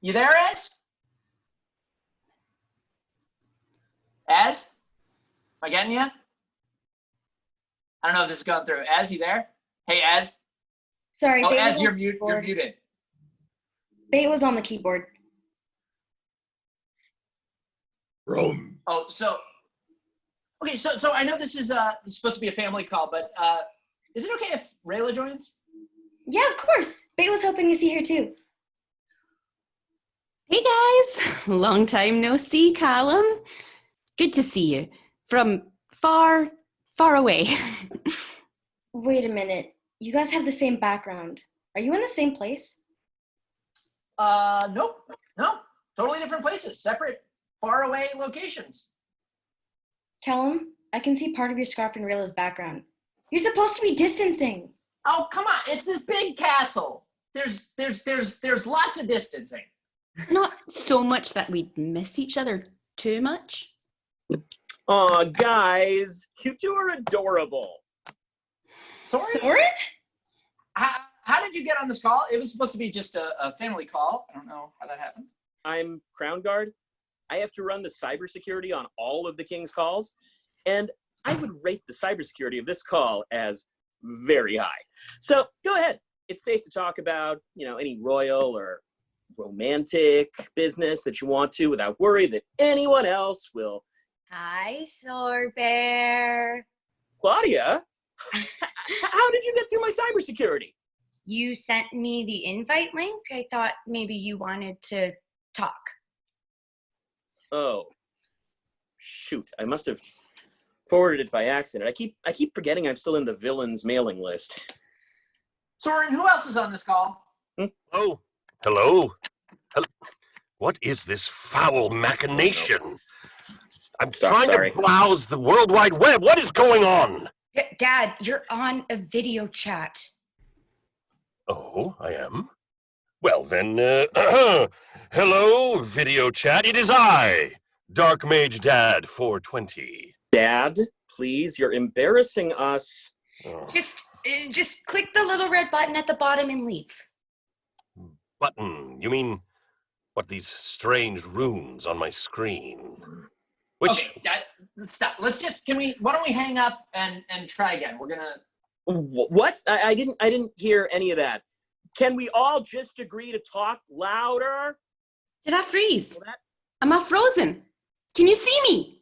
You there, Ez? Ez? Am I getting you? I don't know if this is going through. Ez, you there? Hey, Ez. Sorry. Oh, Ez, you're muted. Bait was on the keyboard. Rome. Oh, okay, so I know this is supposed to be a family call, but is it okay if Rayla joins? Yeah, of course. Bait was hoping to see her too. Hey guys, long time no see, Callum. Good to see you from far, far away. Wait a minute. You guys have the same background. Are you in the same place? Nope. No, totally different places, separate, far away locations. Callum, I can see part of your scarf in Rayla's background. You're supposed to be distancing. Oh, come on! It's this big castle. There's lots of distancing. Not so much that we'd miss each other too much. Aw, guys, you two are adorable. Soren? How did you get on this call? It was supposed to be just a family call. I don't know how that happened. I'm Crown Guard. I have to run the cybersecurity on all of the King's calls, and I would rate the cybersecurity of this call as very high. So go ahead. It's safe to talk about, any royal or romantic business that you want to without worry that anyone else will. Hi, Sorbear. Claudia, how did you get through my cybersecurity? You sent me the invite link. I thought maybe you wanted to talk. Oh, shoot. I must have forwarded it by accident. I keep forgetting I'm still in the villains mailing list. Soren, who else is on this call? Oh, hello. What is this foul machination? I'm trying to browse the World Wide Web. What is going on? Dad, you're on a video chat. Oh, I am? Well then, hello, video chat. It is I, Dark Mage Dad 420. Dad, please, you're embarrassing us. Oh. Just click the little red button at the bottom and leave. Button? You mean, what, these strange runes on my screen? Which... Okay, stop. Why don't we hang up and try again? We're gonna... What? I didn't hear any of that. Can we all just agree to talk louder? Did I freeze? Am I frozen? Can you see me?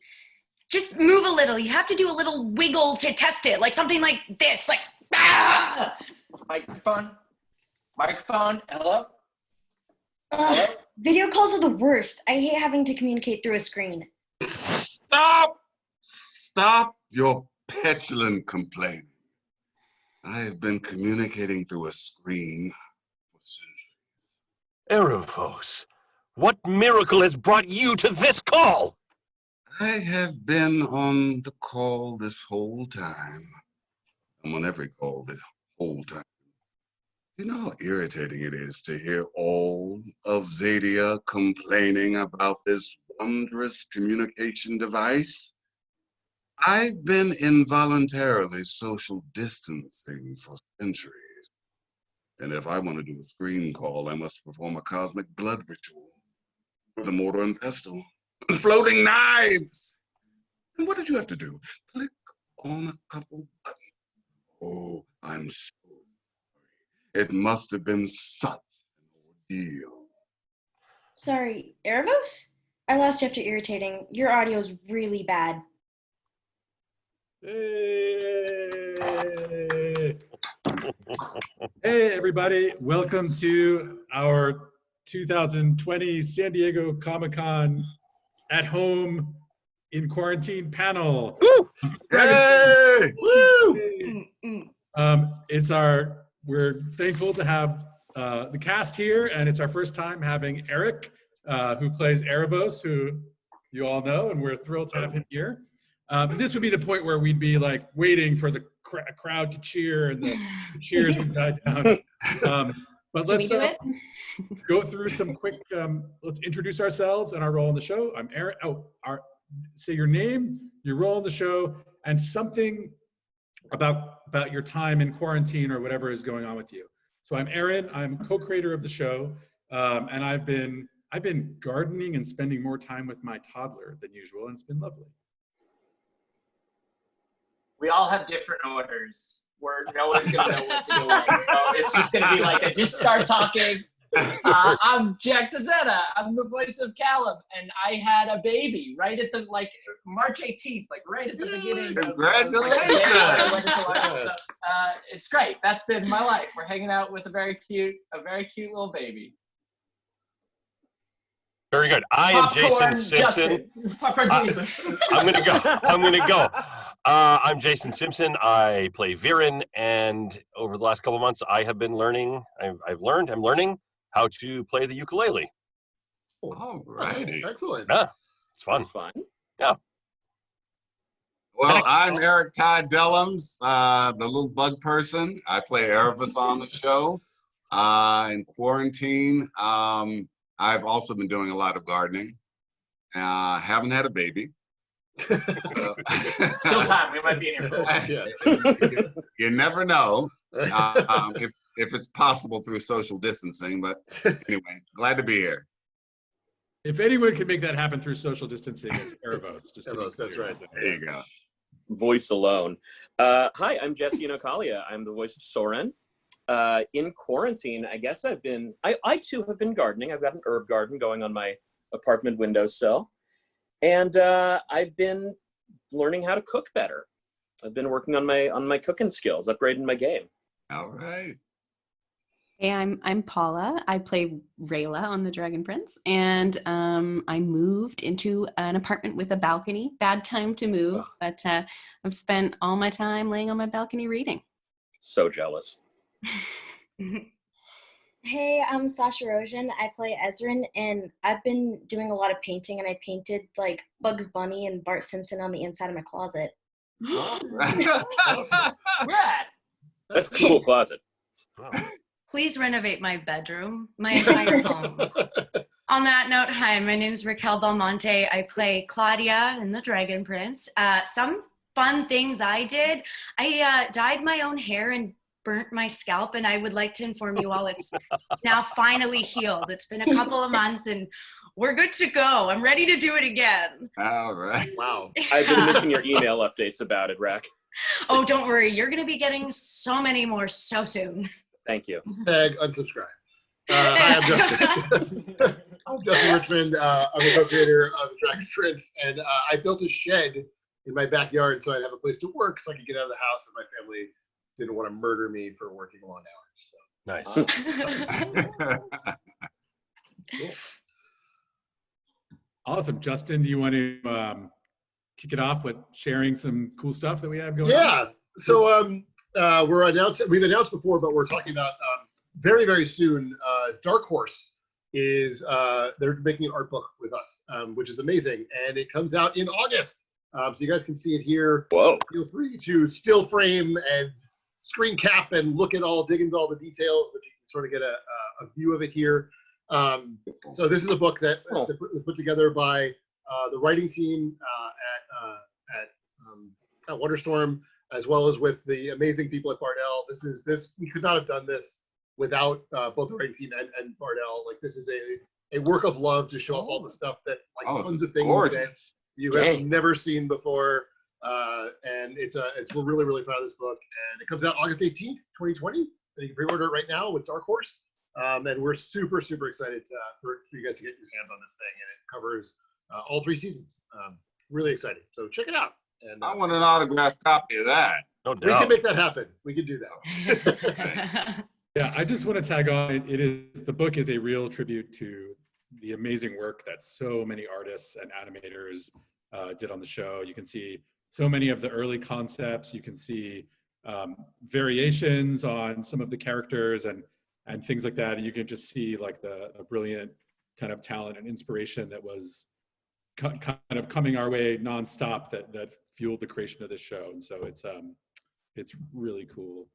Just move a little. You have to do a little wiggle to test it, like something like this, like, ah! Microphone, hello? Hello? Video calls are the worst. I hate having to communicate through a screen. Stop your petulant complaining. I have been communicating through a screen for centuries. Erebos, what miracle has brought you to this call? I have been on the call this whole time. I'm on every call this whole time. You know how irritating it is to hear all of Xadia complaining about this wondrous communication device? I've been involuntarily social distancing for centuries. And if I want to do a screen call, I must perform a cosmic blood ritual with a mortar and pestle and floating knives. And what did you have to do? Click on a couple buttons. Oh, I'm so sorry. It must have been such an ordeal. Sorry, Erebos? I lost you after irritating. Your audio's really bad. Hey everybody, welcome to our 2020 San Diego Comic-Con at home in quarantine panel. Woo! Hey! Woo! We're thankful to have the cast here, and it's our first time having Eric, who plays Erebos, who you all know, and we're thrilled to have him here. This would be the point where we'd be like waiting for the crowd to cheer, and the cheers would die down. But let's go through some quick, let's introduce ourselves and our role in the show. I'm Aaron. Say your name, your role in the show, and something about your time in quarantine or whatever is going on with you. So I'm Aaron. I'm co-creator of the show. And I've been gardening and spending more time with my toddler than usual, and it's been lovely. We all have different orders where no one's going to know what to do with. So it's just going to be like, I just start talking. I'm Jack Xadia. I'm the voice of Callum, and I had a baby right at the March 18th, right at the beginning. Congratulations! So, it's great. That's been my life. We're hanging out with a very cute little baby. Very good. I am Jason Simpson. Popcorn Jason. I'm gonna go. I'm Jason Simpson. I play Viren, and over the last couple of months, I have been learning. I'm learning how to play the ukulele. All right. Excellent. Yeah, it's fun. It's fun. Yeah. Well, Next. I'm Eric Todd Dellums, the little bug person. I play Erebus on the show. In quarantine, I've also been doing a lot of gardening. Haven't had a baby. Still time. We might be in here for a while. You never know if it's possible through social distancing. But anyway, glad to be here. If anyone can make that happen through social distancing, it's Erebos. Erebos, that's right. There you go. Voice alone. Hi, I'm Jesse Nocalia. I'm the voice of Soren. In quarantine, I guess I too have been gardening. I've got an herb garden going on my apartment windowsill. And I've been learning how to cook better. I've been working on my cooking skills, upgrading my game. All right. Hey, I'm Paula. I play Rayla on the Dragon Prince, and I moved into an apartment with a balcony. Bad time to move, but I've spent all my time laying on my balcony reading. So jealous. Hey, I'm Sasha Rojan. I play Ezrin, and I've been doing a lot of painting, and I painted Bugs Bunny and Bart Simpson on the inside of my closet. Rad. That's a cool closet. Wow. Please renovate my bedroom, my entire home. On that note, hi, my name is Raquel Belmonte. I play Claudia in The Dragon Prince. Some fun things I did. I dyed my own hair and burnt my scalp, and I would like to inform you all it's now finally healed. It's been a couple of months, and we're good to go. I'm ready to do it again. All right. Wow. I've been missing your email updates about it, Rack. Oh, don't worry. You're going to be getting so many more so soon. Thank you. Tag, unsubscribe. Hi, I'm Justin. I'm Justin Richmond. I'm the co-creator of The Dragon Prince, and I built a shed in my backyard so I'd have a place to work so I could get out of the house and my family didn't want to murder me for working long hours. So. Nice. Cool. Awesome. Justin, do you want to kick it off with sharing some cool stuff that we have going on? Yeah. So we've announced before, but we're talking about very, very soon. Dark Horse is they're making an art book with us, which is amazing, and it comes out in August. So you guys can see it here. Whoa. Feel free to still frame and screen cap and dig into all the details, but you can sort of get a view of it here. So this is a book that was put together by the writing team at Wonderstorm, as well as with the amazing people at Bardell. We could not have done this without both the writing team and Bardell. This is a work of love to show off all the stuff that tons of things that you have never seen before. And we're really, really proud of this book. And it comes out August 18th, 2020. And you can pre-order it right now with Dark Horse. And we're super, super excited for you guys to get your hands on this thing. And it covers all 3 seasons. Really excited. So check it out. And I want an autographed copy of that. No doubt. we can make that happen. We can do that. Yeah, I just want to tag on. The book is a real tribute to the amazing work that so many artists and animators did on the show. You can see so many of the early concepts. You can see variations on some of the characters and things like that. And you can just see the brilliant kind of talent and inspiration that was kind of coming our way nonstop that fueled the creation of this show. And so it's really cool.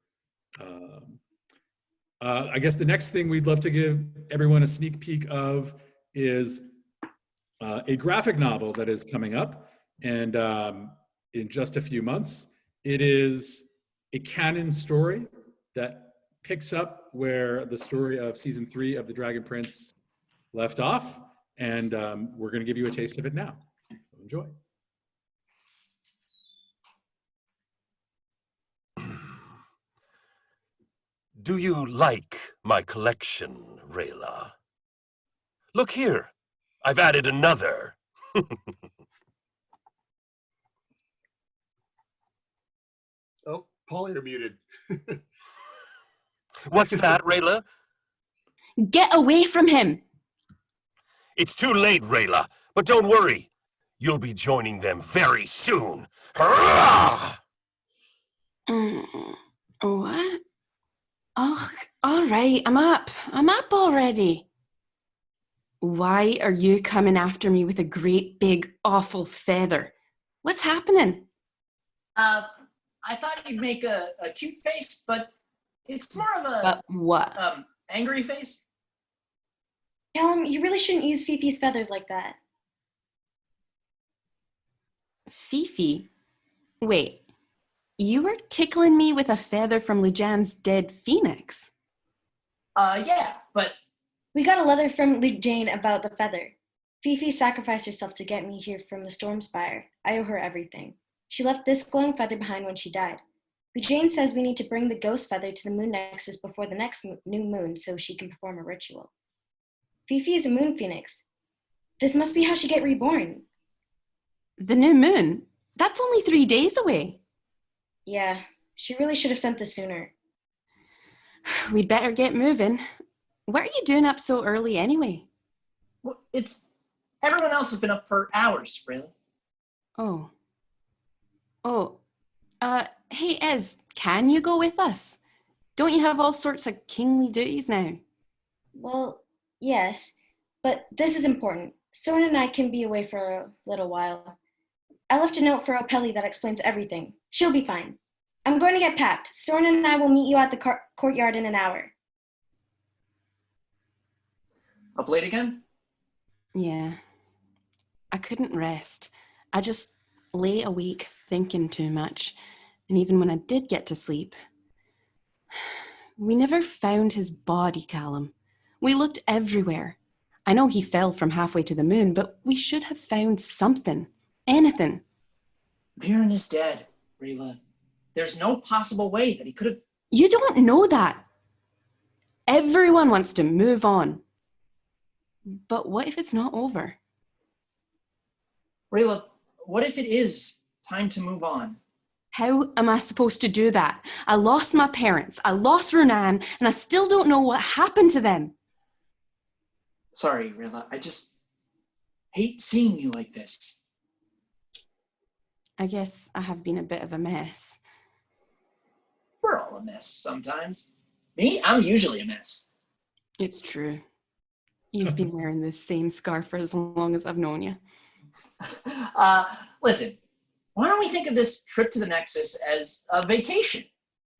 I guess the next thing we'd love to give everyone a sneak peek of is a graphic novel that is coming up, and in just a few months. It is a canon story that picks up where the story of season 3 of The Dragon Prince left off, and we're going to give you a taste of it now. So enjoy. Do you like my collection, Rayla? Look here. I've added another. Oh, Paul, you're muted. What's that, Rayla? Get away from him! It's too late, Rayla, but don't worry. You'll be joining them very soon. Hurrah! What? Oh, all right, I'm up. I'm up already. Why are you coming after me with a great big awful feather? What's happening? I thought you'd make a cute face, but it's more of a what? angry face. Callum, you really shouldn't use Fifi's feathers like that. Fifi? Wait, you were tickling me with a feather from Lujan's dead phoenix? Yeah, but... We got a letter from Jane about the feather. Fifi sacrificed herself to get me here from the storm spire. I owe her everything. She left this glowing feather behind when she died. Jane says we need to bring the ghost feather to the moon nexus before the next new moon so she can perform a ritual. Fifi is a moon phoenix. This must be how she get reborn. The new moon? That's only 3 days away. Yeah, she really should have sent this sooner. We'd better get moving. What are you doing up so early anyway? Well, everyone else has been up for hours, really. Oh. Hey, Ez, can you go with us? Don't you have all sorts of kingly duties now? Well, yes, but this is important. Soren and I can be away for a little while. I left a note for Opelli that explains everything. She'll be fine. I'm going to get packed. Soren and I will meet you at the courtyard in an hour. Up late again? Yeah. I couldn't rest. I just lay awake thinking too much. And even when I did get to sleep, we never found his body, Callum. We looked everywhere. I know he fell from halfway to the moon, but we should have found something. Anything. Viren is dead, Rayla. There's no possible way that he could have... You don't know that. Everyone wants to move on. But what if it's not over? Rayla, what if it is time to move on? How am I supposed to do that? I lost my parents, I lost Ronan, and I still don't know what happened to them. Sorry, Rayla. I just hate seeing you like this. I guess I have been a bit of a mess. We're all a mess sometimes. Me, I'm usually a mess. It's true. You've been wearing this same scarf for as long as I've known you. Listen, why don't we think of this trip to the Nexus as a vacation?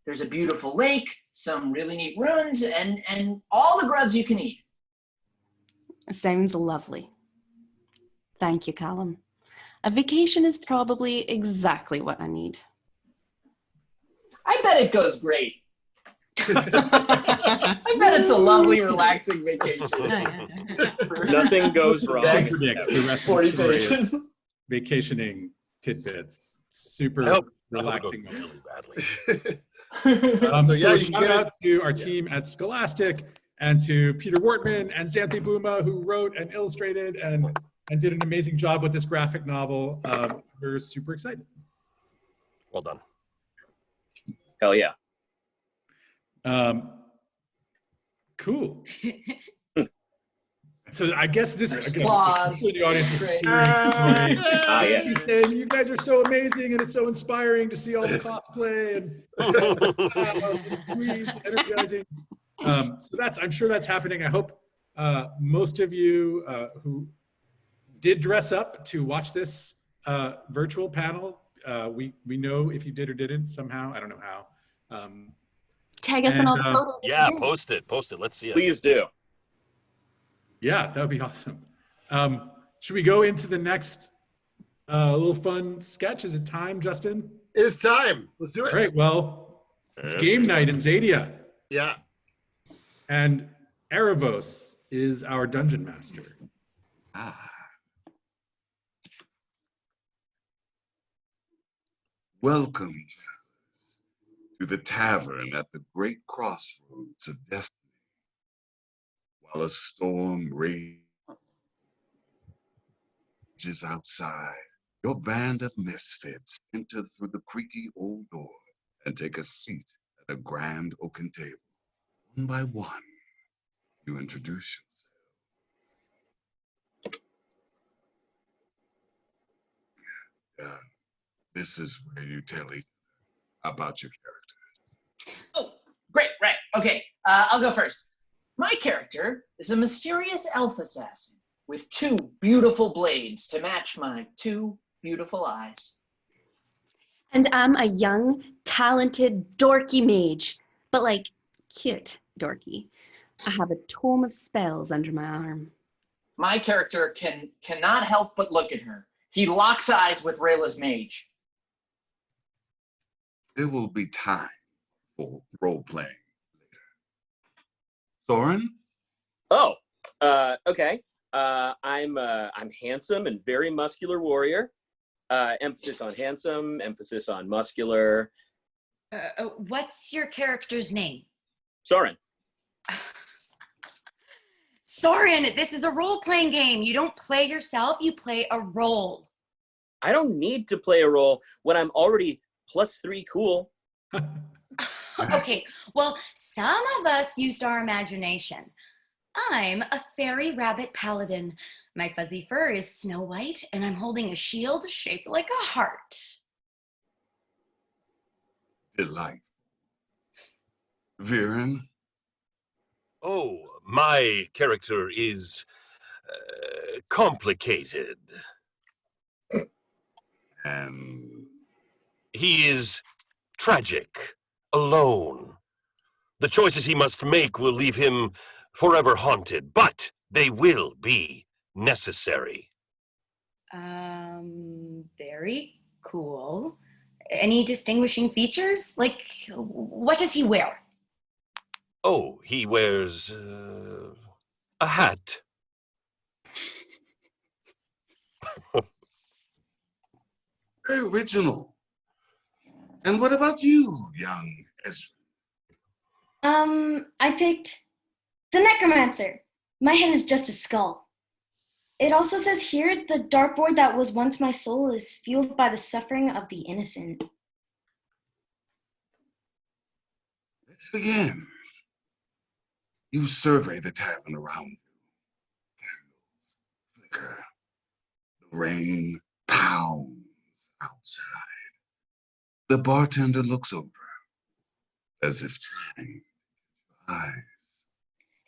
There's a beautiful lake, some really neat ruins, and all the grubs you can eat. Sounds lovely. Thank you, Callum. A vacation is probably exactly what I need. I bet it goes great. I bet it's a lovely, relaxing vacation. Nothing goes wrong. Predict the rest of the story is vacationing tidbits. Super relaxing. So shout out to our team at Scholastic and to Peter Wortman and Xanthi Bouma, who wrote and illustrated and did an amazing job with this graphic novel. We're super excited. Well done. Hell yeah. Cool. So I guess this again, Applause. the audience is Great. and you guys are so amazing, and it's so inspiring to see all the cosplay and tweets, energizing. So I'm sure that's happening. I hope most of you who did dress up to watch this virtual panel. We know if you did or didn't somehow. I don't know how. Tag us in all the photos. Yeah, post it. Let's see it. Please do. Yeah, that would be awesome. Should we go into the next little fun sketch? Is it time, Justin? It is time. Let's do it. All right, well, it's game night in Xadia. Yeah. And Erebos is our dungeon master. Ah. Welcome, travelers, to the tavern at the great crossroads of destiny. While a storm rages outside, your band of misfits enter through the creaky old door and take a seat at a grand oaken table. One by one, you introduce yourself. This is where you tell each other about your character. Oh, great, right. Okay, I'll go first. My character is a mysterious elf assassin with 2 beautiful blades to match my 2 beautiful eyes. And I'm a young, talented, dorky mage, but like cute dorky. I have a tome of spells under my arm. My character cannot help but look at her. He locks eyes with Rayla's mage. There will be time for role-playing later. Soren? Oh, okay. I'm handsome and very muscular warrior. Emphasis on handsome, emphasis on muscular. What's your character's name? Soren. Soren, this is a role-playing game. You don't play yourself, you play a role. I don't need to play a role when I'm already +3 cool. Okay, well, some of us used our imagination. I'm a fairy rabbit paladin. My fuzzy fur is snow white, and I'm holding a shield shaped like a heart. Delightful. Viren? Oh, my character is complicated. And He is tragic, alone. The choices he must make will leave him forever haunted, but they will be necessary. Very cool. Any distinguishing features? Like, what does he wear? Oh, he wears a hat. very original. And what about you, young Ezra? I picked the Necromancer. My head is just a skull. It also says here, the dark void that was once my soul is fueled by the suffering of the innocent. Let's begin. You survey the tavern around you. Candles flicker. The rain pounds outside. The bartender looks over, as if trying to eyes.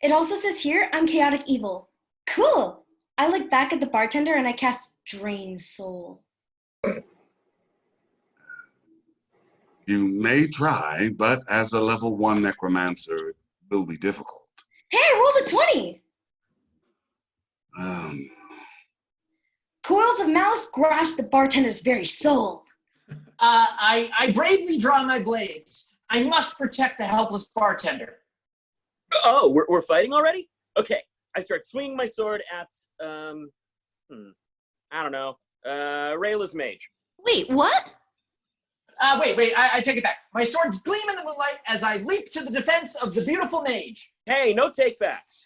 It also says here, I'm chaotic evil. Cool. I look back at the bartender and I cast Drain Soul. You may try, but as a level 1 necromancer, it will be difficult. Hey, I rolled a 20. Coils of malice grasp the bartender's very soul. I bravely draw my blades. I must protect the helpless bartender. Oh, we're fighting already? Okay, I start swinging my sword at, I don't know, Rayla's mage. Wait, what? Wait, I take it back. My swords gleam in the moonlight as I leap to the defense of the beautiful mage. Hey, no takebacks.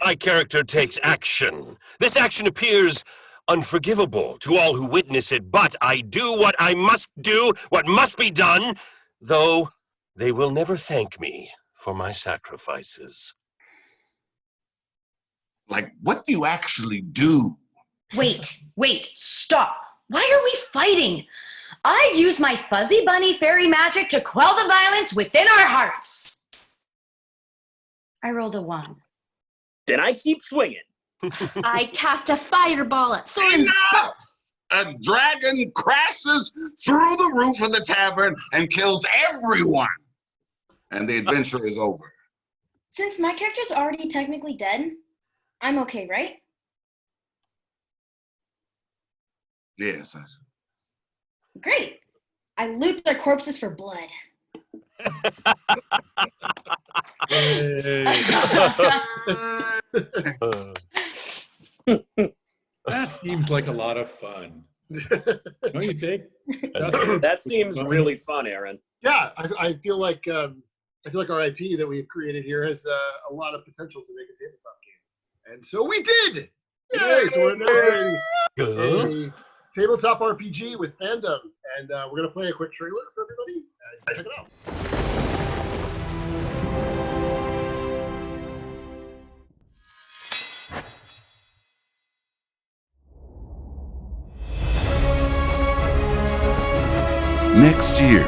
My character takes action. This action appears unforgivable to all who witness it, but I do what I must do, what must be done, though they will never thank me for my sacrifices. Like, what do you actually do? Wait, stop. Why are we fighting? I use my fuzzy bunny fairy magic to quell the violence within our hearts. I rolled a 1. Then I keep swinging. I cast a fireball at Soren's butt. A dragon crashes through the roof of the tavern and kills everyone. And the adventure is over. Since my character's already technically dead, I'm okay, right? Yes, Great. I loot their corpses for blood. That seems like a lot of fun. Don't you think? That seems really fun, Aaron. Yeah, I feel like our IP that we've created here has a lot of potential to make a tabletop game, and so we did. Yay! So we're now playing a tabletop RPG with fandom, and we're gonna play a quick trailer for everybody. Check it out. Next year,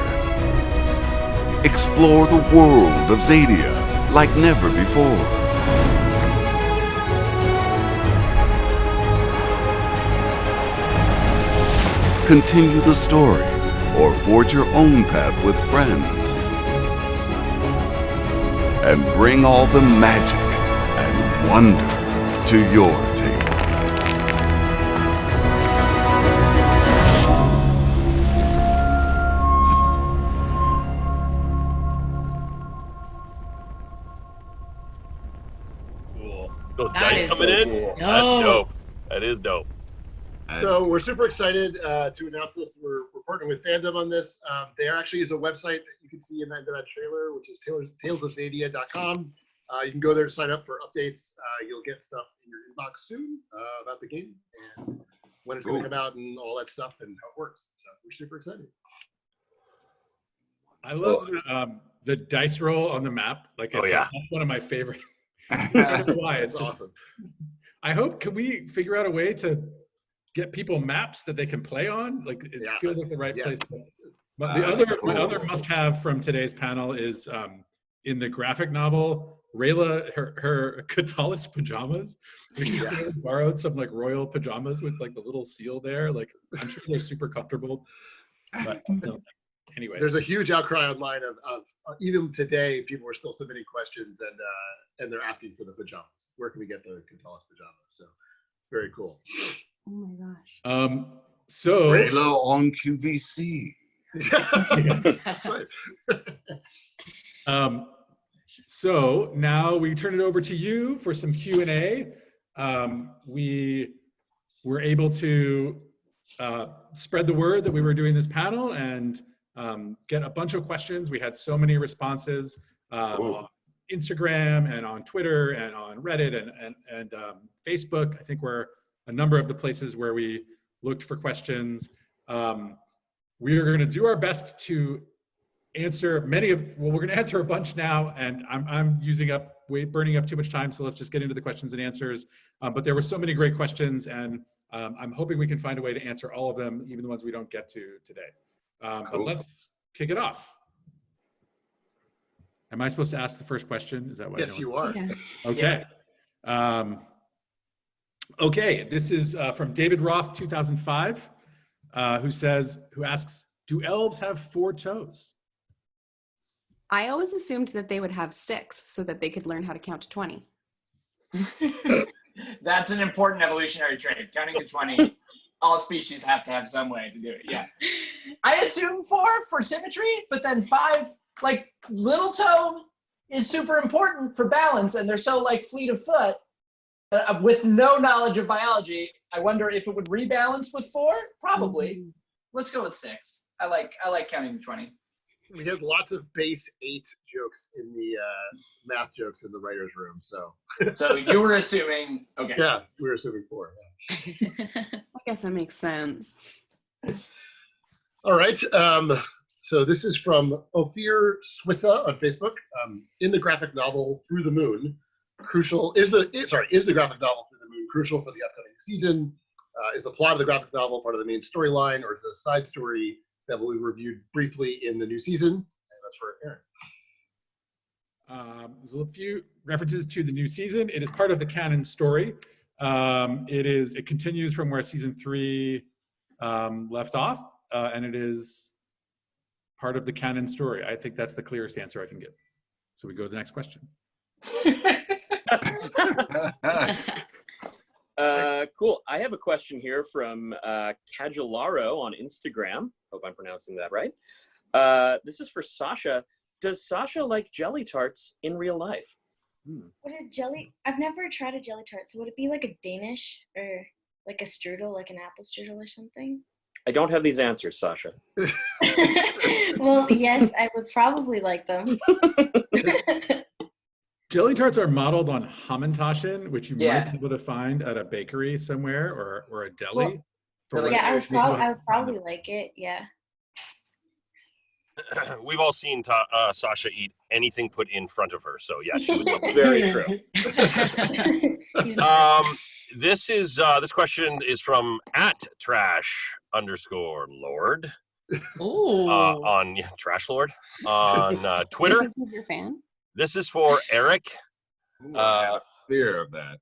explore the world of Xadia like never before. Continue the story or forge your own path with friends. And bring all the magic and wonder to your table. Cool. Those That dice is coming so in? cool. That's Dope. dope. That is dope. So we're super excited to announce this. We're partnering with Fandom on this. There actually is a website that you can see in that trailer, which is talesofxadia.com. You can go there to sign up for updates. You'll get stuff in your inbox soon about the game and when it's going to come out and all that stuff and how it works. So we're super excited. I love the dice roll on the map. Like, it's yeah. that's one of my favorite. I don't know why. It's just awesome. I hope, can we figure out a way to get people maps that they can play on? Like, it feels like the right place. But the other must-have from today's panel is in the graphic novel, Rayla, her Catalyst pajamas. She borrowed some like royal pajamas with like the little seal there. Like, I'm sure they're super comfortable. But anyway, There's a huge outcry online of even today, people are still submitting questions and they're asking for the pajamas. Where can we get the Catalyst pajamas? So very cool. Oh my gosh. So Raylo on QVC. That's right. So now we turn it over to you for some Q&A. We were able to spread the word that we were doing this panel and get a bunch of questions. We had so many responses on Instagram and on Twitter and on Reddit and Facebook. I think we're a number of the places where we looked for questions. We are going to do our best to answer we're going to answer a bunch now, and I'm burning up too much time, so let's just get into the questions and answers. But there were so many great questions, and I'm hoping we can find a way to answer all of them, even the ones we don't get to today. But let's kick it off. Am I supposed to ask the first question? Is that what? Yes, you are. Yeah. Okay. Okay, this is from David Roth, 2005, who asks, do elves have 4 toes? I always assumed that they would have 6 so that they could learn how to count to 20. That's an important evolutionary trait. Counting to 20, all species have to have some way to do it. Yeah. I assume 4 for symmetry, but then 5, like little toe is super important for balance, and they're so like fleet of foot. With no knowledge of biology, I wonder if it would rebalance with 4. Probably. Let's go with 6. I like counting to 20. We had lots of base 8 jokes in the math jokes in the writer's room. So So you were assuming, okay. yeah, we were assuming 4. Yeah. I guess that makes sense. All right. So this is from Ophir Swissa on Facebook. In the graphic novel Through the Moon, is the graphic novel Through the Moon crucial for the upcoming season? Is the plot of the graphic novel part of the main storyline, or is it a side story that will be reviewed briefly in the new season? And that's for Aaron. There's a few references to the new season. It is part of the canon story. It continues from where season 3 left off, and it is part of the canon story. I think that's the clearest answer I can give. So we go to the next question. Cool. I have a question here from Cagilaro on Instagram. Hope I'm pronouncing that right. This is for Sasha. does Sasha like jelly tarts in real life? What a jelly? I've never tried a jelly tart. So would it be like a Danish or like a strudel, like an apple strudel or something? I don't have these answers, Sasha. Well, yes, I would probably like them. Jelly tarts are modeled on Hamantaschen, which you Yeah. might be able to find at a bakery somewhere or a deli. Well, for like Yeah, I Jewish would probably like it. Yeah. We've all seen Sasha eat anything put in front of her, so yeah, she would love It's it. very true. This question is from @trash_lord Ooh. on Trash Lord on Twitter. Who's your fan? This is for Eric. Ooh, I had a fear of that.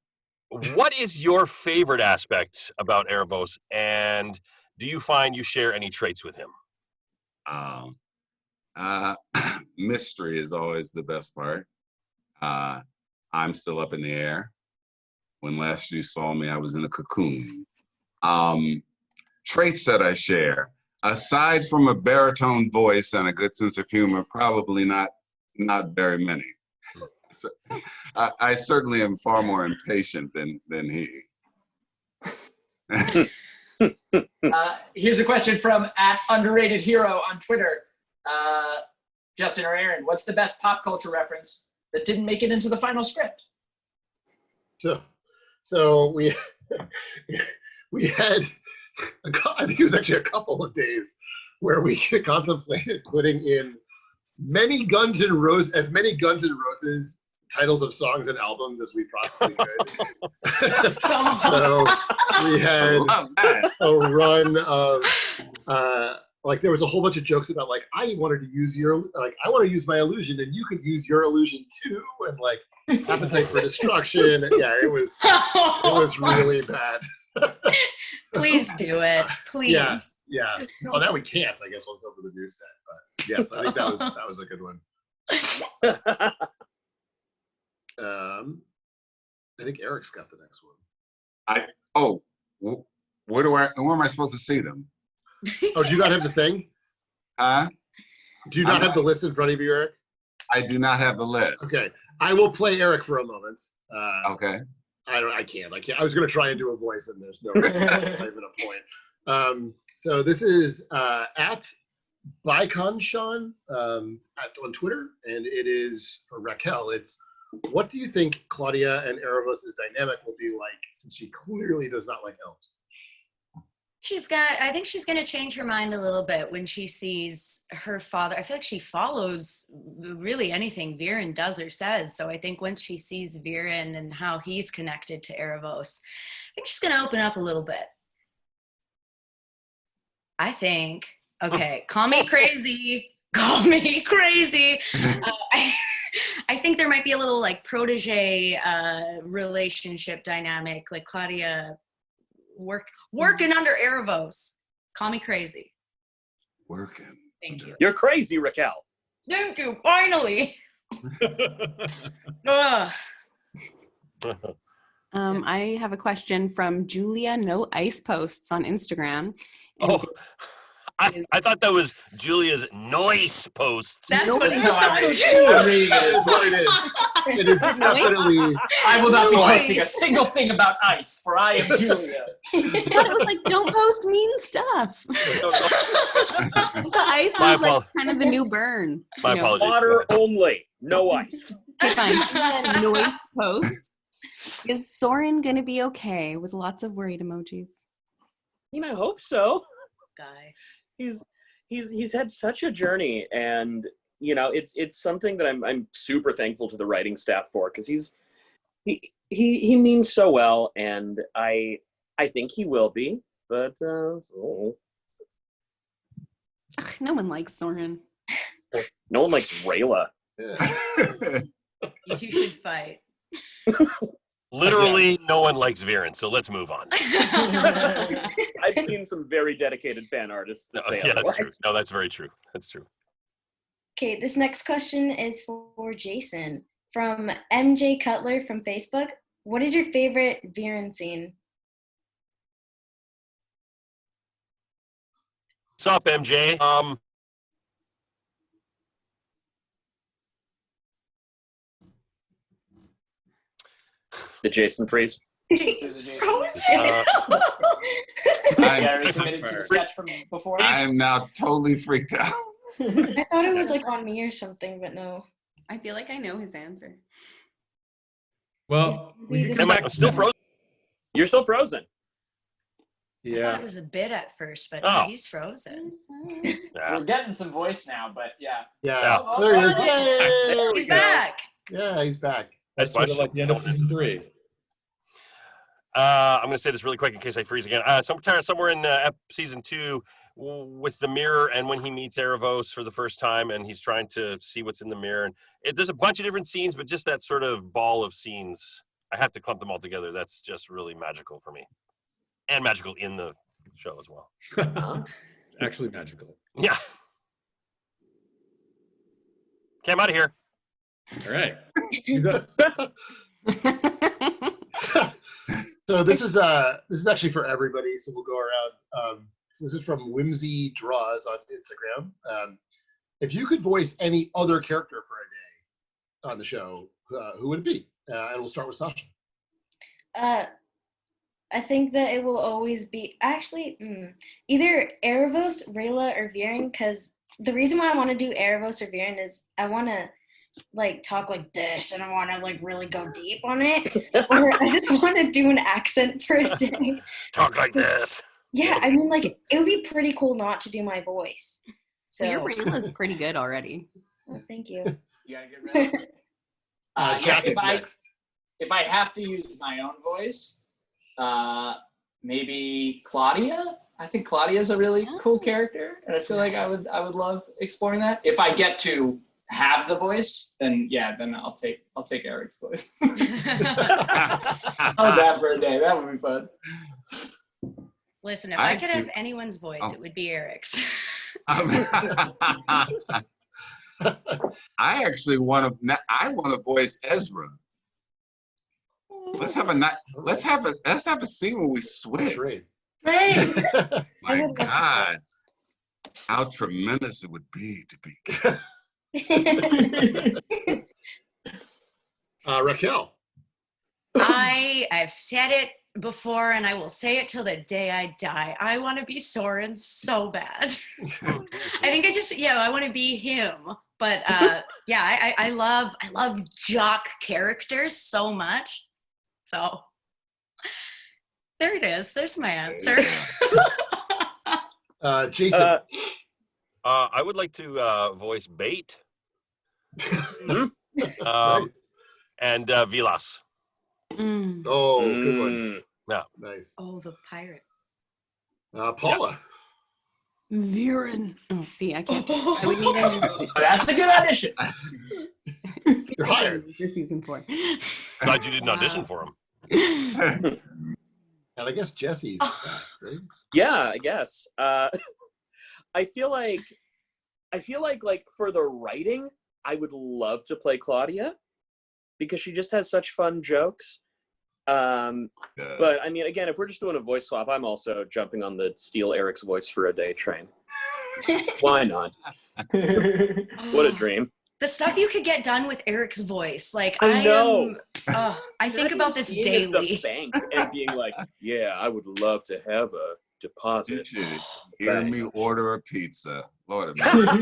What is your favorite aspect about Erebos, and do you find you share any traits with him? Mystery is always the best part. I'm still up in the air. When last you saw me, I was in a cocoon. Traits that I share, aside from a baritone voice and a good sense of humor, probably not very many. So, I certainly am far more impatient than he. Here's a question from @underratedhero on Twitter. Justin or Aaron, what's the best pop culture reference that didn't make it into the final script? So we had, I think it was actually a couple of days where we contemplated putting in as many Guns N' Roses titles of songs and albums as we possibly could. So we had a run of like there was a whole bunch of jokes about like I want to use my illusion and you could use your illusion too, and like appetite for destruction. And yeah, it was really bad. Please do it. Please. Yeah. No, that we can't. I guess we'll go for the new set. But yes, I think that was a good one. I think Eric's got the next one. Where am I supposed to see them? Oh, do you not have the thing? Huh? Do you not have the list in front of you, Eric? I do not have the list. Okay, I will play Eric for a moment. Okay. I can't. I was going to try and do a voice, and there's no even a point. So this is at ByconSean on Twitter, and it is for Raquel. It's what do you think Claudia and Erebos' dynamic will be like, since she clearly does not like elves? I think she's going to change her mind a little bit when she sees her father. I feel like she follows really anything Viren does or says. So I think once she sees Viren and how he's connected to Erebos, I think she's going to open up a little bit. I think, okay, call me crazy. Call me crazy. I think there might be a little like protege relationship dynamic, like Claudia working under Erebos. Call me crazy. Working. Thank you. You're crazy, Raquel. Thank you. Finally. Ugh. I have a question from Julia No Ice Posts on Instagram. And Oh, I thought that was Julia's noise posts. That's what That's how I'm reading it. That is what it is. It is definitely. I will not be posting a single thing about ice, for I am Julia. I thought it was like, don't post mean stuff. The ice is like kind of the new burn. My apologies. Water only, no ice. Okay, fine. Noise posts. Is Soren gonna be okay with lots of worried emojis? I hope so. Guy. He's had such a journey, and it's something that I'm super thankful to the writing staff for, because he means so well, and I think he will be, but Ugh, no one likes Soren. no one likes Rayla. You two should fight. Literally, no one likes Viren, so let's move on. I've seen some very dedicated fan artists that say Yeah, that's otherwise. true. No, that's very true. That's true. Okay, this next question is for Jason from MJ Cutler from Facebook. What is your favorite Viren scene? What's up, MJ? Did Jason freeze? Jesus Jason. frozen. Gary committed to the sketch from before. I am now totally freaked out. I thought it was like on me or something, but no. I feel like I know his answer. Well, we can Am come Am back. I still frozen? You're still frozen. I thought Yeah. it was a bit at first, but Oh. no, he's frozen. Yeah. We're getting some voice now, but yeah. Yeah. Oh, There he is. oh, Yay! There we He's go. back. Yeah, he's back. That's sort of like the end of season 3. I'm going to say this really quick in case I freeze again. Somewhere in season 2, with the mirror, and when he meets Erebos for the first time, and he's trying to see what's in the mirror, and there's a bunch of different scenes, but just that sort of ball of scenes, I have to clump them all together. That's just really magical for me, and magical in the show as well. It's actually magical. Yeah. Okay, I'm out of here. All right. Who's up? So this is actually for everybody. So we'll go around. So this is from Whimsy Draws on Instagram. If you could voice any other character for a day on the show, who would it be? And we'll start with Sasha. I think that it will always be either Erebos, Rayla, or Viren, because the reason why I want to do Erebos or Viren is I want to like talk like this and I want to like really go deep on it, or I just want to do an accent for a day. Talk like this. Yeah, I mean, like it would be pretty cool not to do my voice. So So your Rayla's pretty good already. oh, thank you. You gotta get rid of it. Jack is next. If I have to use my own voice, maybe Claudia. I think Claudia is a really cool character, and I feel like I would love exploring that. If I get to have the voice, then I'll take Eric's voice. I'll do that for a day. That would be fun. Listen, if I I could have actually- anyone's voice, it would be Eric's. I actually want to voice Ezra. Let's have a scene where we switch. Great. Hey, I my would love God, how tremendous it would be to be. Raquel. I've said it before and I will say it till the day I die. I want to be Soren so bad. I think I want to be him. But I love jock characters so much. So there it is. There's my answer. Jason. I would like to voice Bait Nice. and Vilas. Oh, good one. Yeah. Nice. Oh, the pirate. Paula. Viren. Oh, see, I can't. I would need a That's a good audition. You're hired. for season 4. Glad you didn't audition for him. And I guess Jesse's next, right? Yeah, I guess. I feel like for the writing, I would love to play Claudia because she just has such fun jokes. But I mean, again, if we're just doing a voice swap, I'm also jumping on the steal Eric's voice for a day train. Why not? What a dream. The stuff you could get done with Eric's voice. Like I know. I think Imagine about this being at the daily. bank and being like, yeah, I would love to have a You deposit. should hear me order a pizza. Lord have mercy.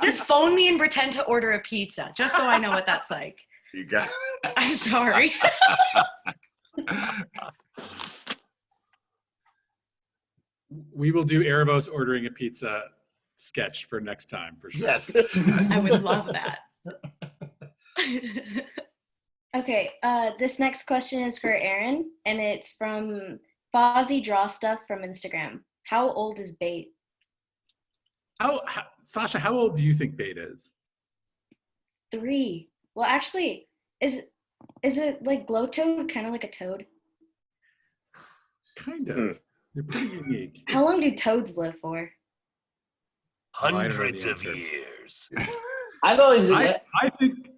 Just phone me and pretend to order a pizza, just so I know what that's like. You got. I'm sorry. We will do Erebos ordering a pizza sketch for next time for sure. Yes. I would love that. Okay, this next question is for Aaron, and it's from Fozzie Draw Stuff from Instagram. How old is Bait? Sasha, how old do you think Bait is? 3. Well, actually, is it like glow toad, kind of like a toad? Kind of. You're pretty unique. How long do toads live for? Hundreds the of answer. years. I've always I think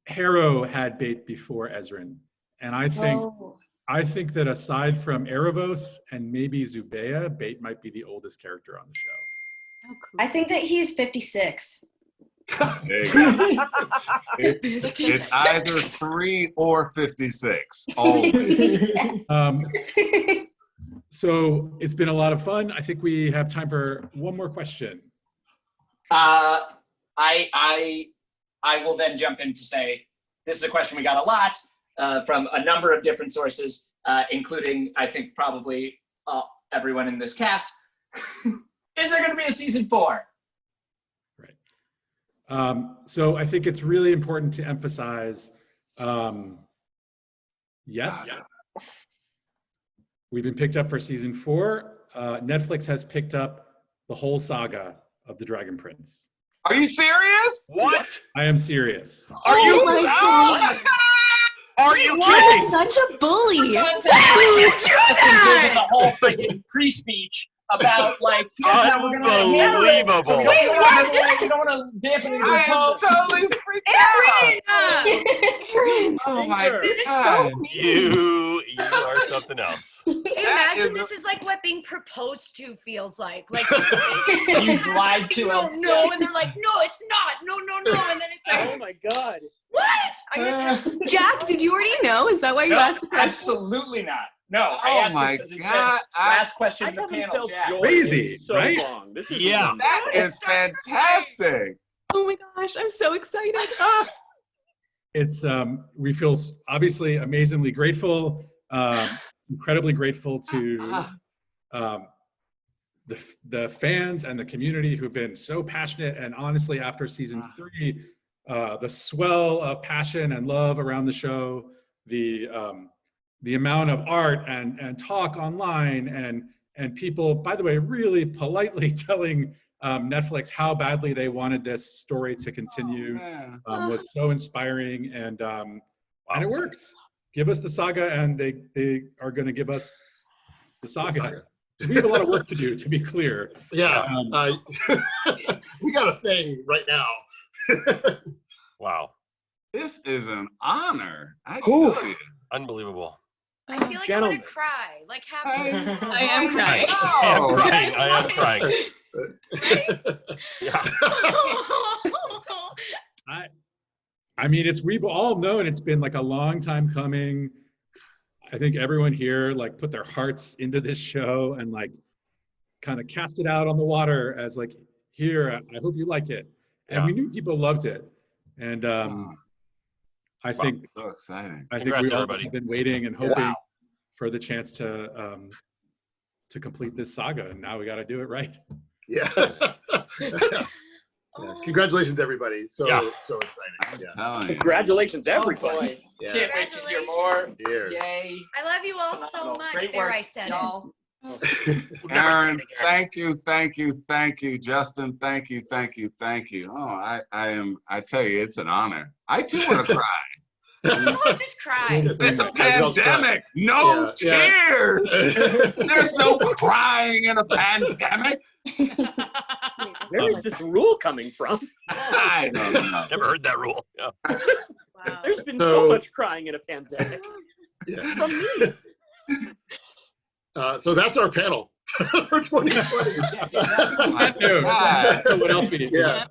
Harrow had Bait before Ezrin, and I think that aside from Erebos and maybe Zubeia, Bait might be the oldest character on the show. Oh, cool. I think that he's 56. There you go. It's either 3 or 56. Always. So it's been a lot of fun. I think we have time for one more question. I will then jump in to say, this is a question we got a lot from a number of different sources, including, I think, probably everyone in this cast. Is there going to be a season 4? Right. So I think it's really important to emphasize, yes, we've been picked up for season 4. Netflix has picked up the whole saga of The Dragon Prince. Are you serious? What? I am serious. Are you? Oh my God. Are you What? kidding? Such a bully. Why would you do that? The whole freaking pre-speech about like here's how we're gonna handle it. Unbelievable. So we don't want to dampen I anybody's am hopes. totally freaked out. Oh my God. You are something else. Hey, That imagine is this is like what being proposed to feels like. Like You lied to you us. don't know, and they're like, no, it's not. No, and then it's Oh like, my God. what? I'm gonna tell Jack, did you already know? Is that why you No, asked the question? absolutely not. No, I Oh asked my it because it said God. last question I of the haven't panel, felt Jack. joy Crazy, in so right? long. This is Yeah. wonderful. That is fantastic. Oh my gosh, I'm so excited. It's we feel obviously amazingly grateful, incredibly grateful to the fans and the community who've been so passionate. And honestly, after season 3, the swell of passion and love around the show, the amount of art and talk online and people, by the way, really politely telling Netflix how badly they wanted this story to continue was so inspiring, and it worked. Give us the saga, and they are going to give us the saga. We have a lot of work to do, to be clear. Yeah, we got a thing right now. Wow. This is an honor. I tell you. Unbelievable. I feel like Gentlemen. I want to cry. Like happy. I am crying. I am crying. Yeah. I mean, we've all known it's been like a long time coming. I think everyone here like put their hearts into this show and like kind of cast it out on the water as like, here, I hope you like it. And we knew people loved it. And I think so exciting. I think Congrats, we all everybody. have been waiting and hoping for the chance to complete this saga, and now we got to do it right. Yeah. Yeah. Congratulations, everybody. So exciting. I'm telling you. Congratulations, Oh, everybody. boy. Yeah. Can't wait to hear more. Cheers. Yay. I love you all so Phenomenal. much. Great There, work, I said y'all. Aaron, thank you. Justin, thank you. Oh, I tell you, it's an honor. I too want to cry. Don't just cry. It's a pandemic. No tears. There's no crying in a pandemic. Where is this rule coming from? I don't know. Never heard that rule. Yeah. Wow. There's been so much crying in a pandemic. Yeah. From me. So that's our panel for 2020. What else we need? Yeah.